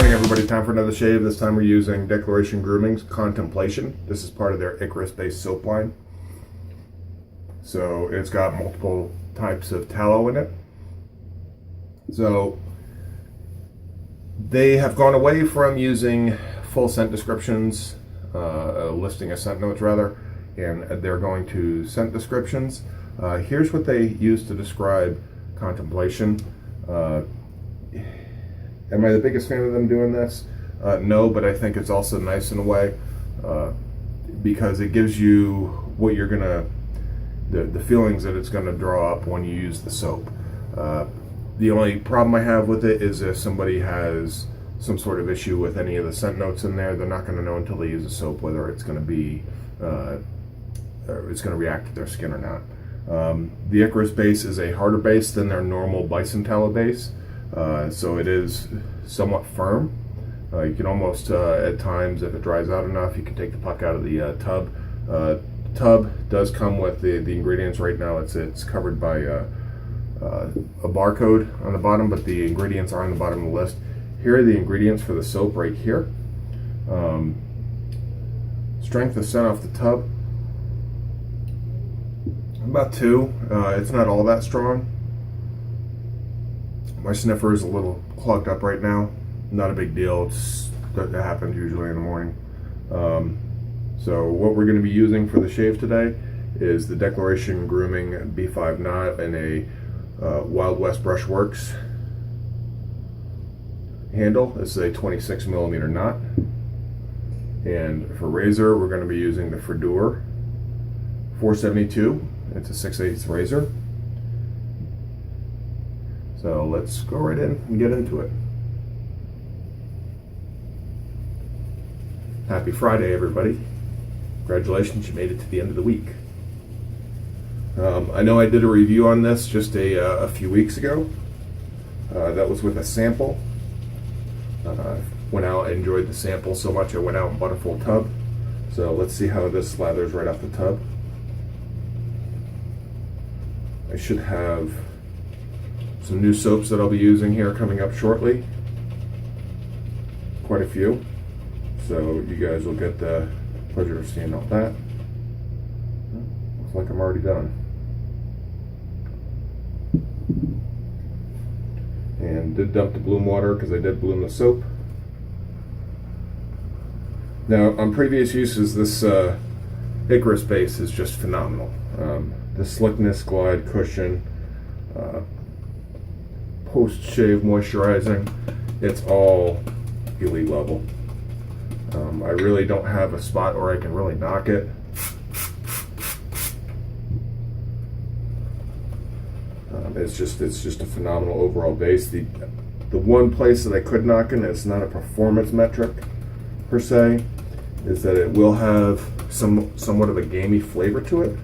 morning, everybody. Time for another shave. This time we're using Declaration Grooming's Contemplation. This is part of their Icarus-based soap line. So it's got multiple types of tallow in it. So they have gone away from using full scent descriptions, listing of scent notes rather, and they're going to scent descriptions. Here's what they use to describe Contemplation. Am I the biggest fan of them doing this? No, but I think it's also nice in a way because it gives you what you're gonna, the feelings that it's gonna draw up when you use the soap. The only problem I have with it is if somebody has some sort of issue with any of the scent notes in there, they're not gonna know until they use the soap whether it's gonna be, it's gonna react to their skin or not. The Icarus base is a harder base than their normal bison tallow base. So it is somewhat firm. You can almost, at times, if it dries out enough, you can take the puck out of the tub. Tub does come with the ingredients. Right now it's covered by a barcode on the bottom, but the ingredients are on the bottom of the list. Here are the ingredients for the soap right here. Strength of scent off the tub, about 2. It's not all that strong. My sniffer is a little clogged up right now. Not a big deal. It happens usually in the morning. So what we're going to be using for the shave today is the Declaration Grooming B5 knot and a Wild West Brushworks handle. This is a 26mm knot. And for razor, we're going to be using the Friodur 472. It's a 6/8 razor. So let's go right in and get into it. Happy Friday, everybody. Congratulations, you made it to the end of the week. I know I did a review on this just a few weeks ago. That was with a sample. Went out, I enjoyed the sample so much I went out and bought a full tub. So let's see how this slathers right off the tub. I should have some new soaps that I'll be using here coming up shortly. Quite a few. So you guys will get the pleasure of seeing all that. Looks like I'm already done. And did dump the bloom water because I did bloom the soap. Now on previous uses, this Icarus base is just phenomenal. The slickness, glide, cushion, post-shave moisturizing, it's all elite level. I really don't have a spot where I can really knock it. It's just a phenomenal overall base. The one place that I could knock in, it's not a performance metric per se, is that it will have somewhat of a gamey flavor to it.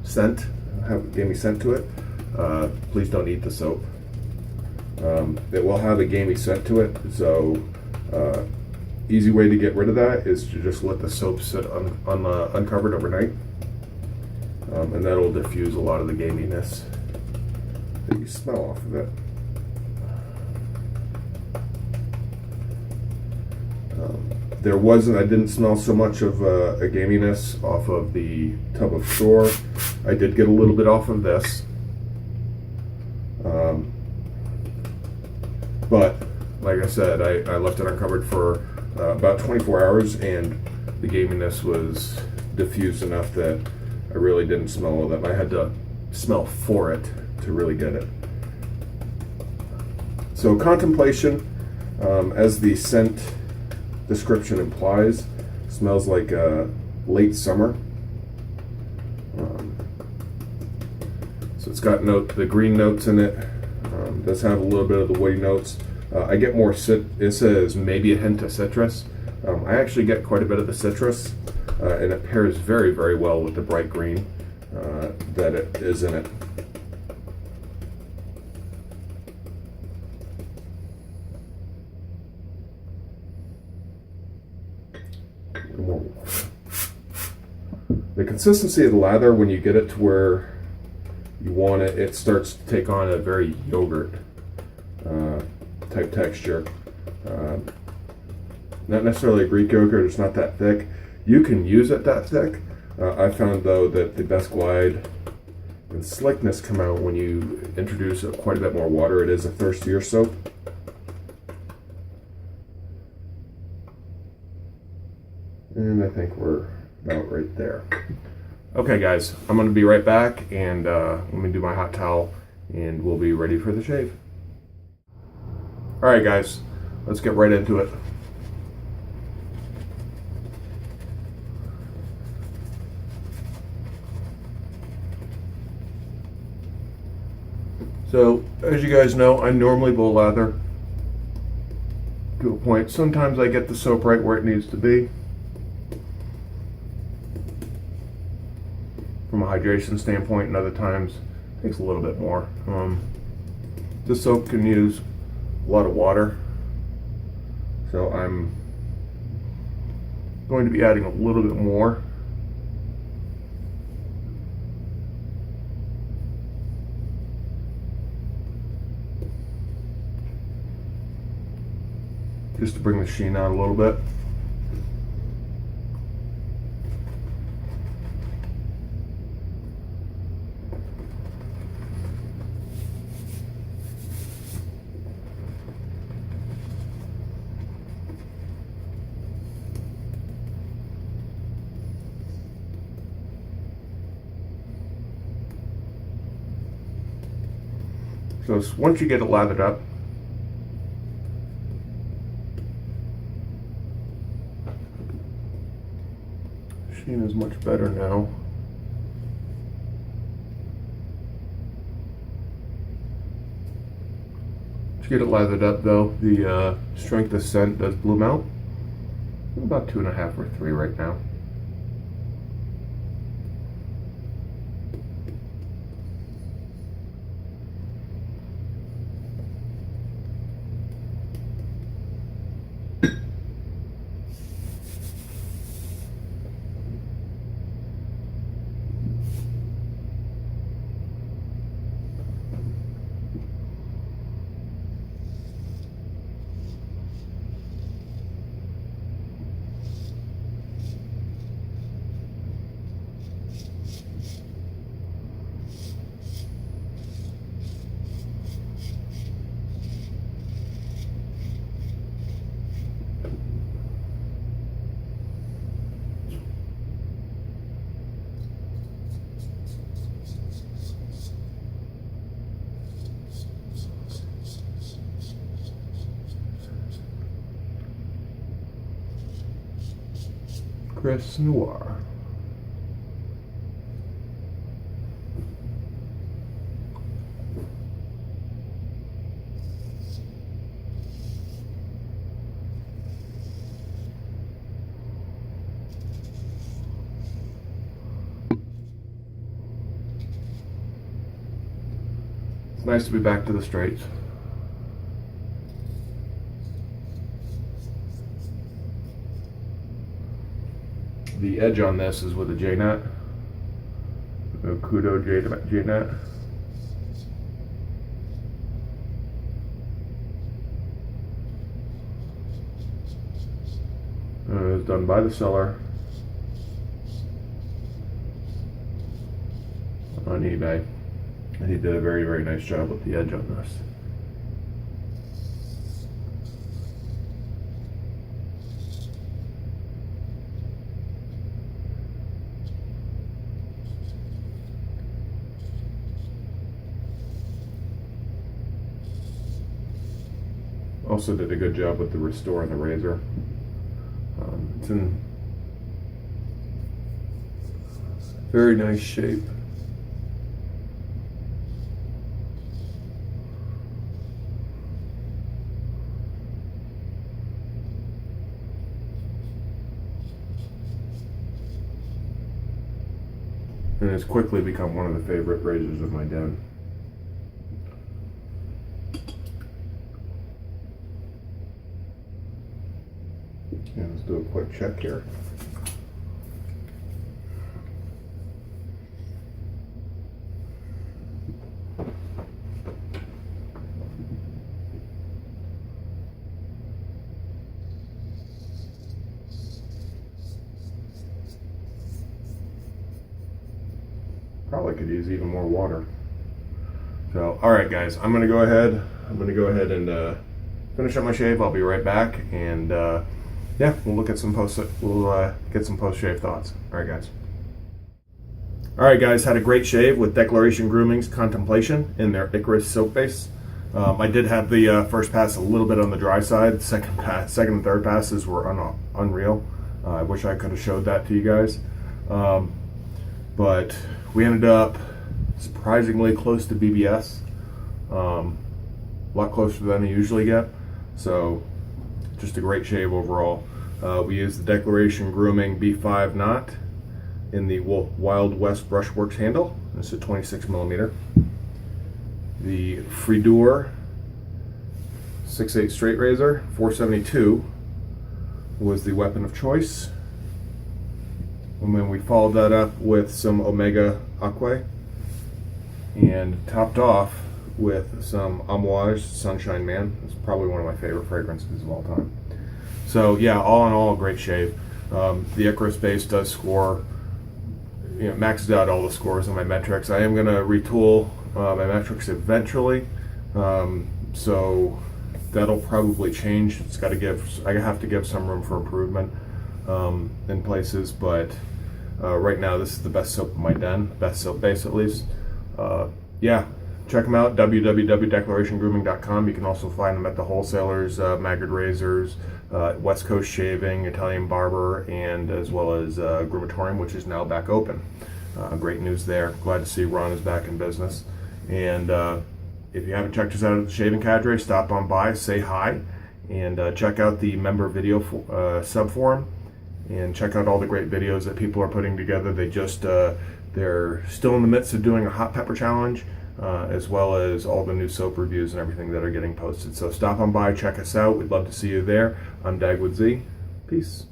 Scent, have a gamey scent to it. Please don't eat the soap. It will have a gamey scent to it, so easy way to get rid of that is to just let the soap sit uncovered overnight, and that'll diffuse a lot of the gaminess that you smell off of it. I didn't smell so much of a gaminess off of the tub of Shore. I did get a little bit off of this. But like I said, I left it uncovered for about 24 hours and the gaminess was diffused enough that I really didn't smell all that. I had to smell for it to really get it. So Contemplation, as the scent description implies, smells like late summer. So it's got the green notes in it. Does have a little bit of the woody notes. I get more it says maybe a hint of citrus. I actually get quite a bit of the citrus, and it pairs very, very well with the bright green that it is in it. The consistency of the lather, when you get it to where you want it, it starts to take on a very yogurt type texture. Not necessarily a Greek yogurt, it's not that thick. You can use it that thick. I found though that the best glide and slickness come out when you introduce quite a bit more water. It is a thirstier soap. And I think we're about right there. Okay guys, I'm gonna be right back, and let me do my hot towel and we'll be ready for the shave. All right guys, let's get right into it. So, as you guys know, I normally bowl lather to a point. Sometimes I get the soap right where it needs to be from a hydration standpoint, and other times it takes a little bit more. This soap can use a lot of water, so I'm going to be adding a little bit more. Just to bring the sheen out a little bit. So once you get it lathered up, sheen is much better now. To get it lathered up though, the strength of scent does bloom out. I'm about 2.5 or 3 right now. Chris Noir. It's nice to be back to the straights. The edge on this is with a J-nut, a Kudo J-nut. It was done by the seller on eBay, and he did a very, very nice job with the edge on this. Also did a good job with the restore and the razor. It's in very nice shape. And it's quickly become one of the favorite razors of my den. And let's do a quick check here. Probably could use even more water. So, all right, guys, I'm gonna go ahead and finish up my shave. I'll be right back, and yeah, we'll look at some get some post shave thoughts. All right, guys. All right, guys, had a great shave with Declaration Grooming's Contemplation in their Icarus soap base. I did have the first pass a little bit on the dry side. Second and third passes were unreal. I wish I could have showed that to you guys. But we ended up surprisingly close to BBS. A lot closer than I usually get. So just a great shave overall. We used the Declaration Grooming B5 knot in the Wild West Brushworks handle. This is a 26 millimeter. The Friodur 6/8 straight razor 472 was the weapon of choice. And then we followed that up with some Omega Aqua and topped off with some Amouage Sunshine Man. It's probably one of my favorite fragrances of all time. So yeah, all in all, a great shave. The Icarus base does score, maxes out all the scores on my metrics. I am going to retool my metrics eventually, so that'll probably change. I have to give some room for improvement in places, but right now this is the best soap in my den, best soap base at least. Yeah, check them out, www.declarationgrooming.com. You can also find them at the wholesalers, Maggard Razors, West Coast Shaving, Italian Barber, and as well as Groomatorium, which is now back open. Great news there. Glad to see Ron is back in business. And if you haven't checked us out at the Shaving Cadre, stop on by, say hi, and check out the member video subforum, and check out all the great videos that people are putting together. They're still in the midst of doing a hot pepper challenge, as well as all the new soap reviews and everything that are getting posted. So stop on by, check us out. We'd love to see you there. I'm Dagwood Z. Peace.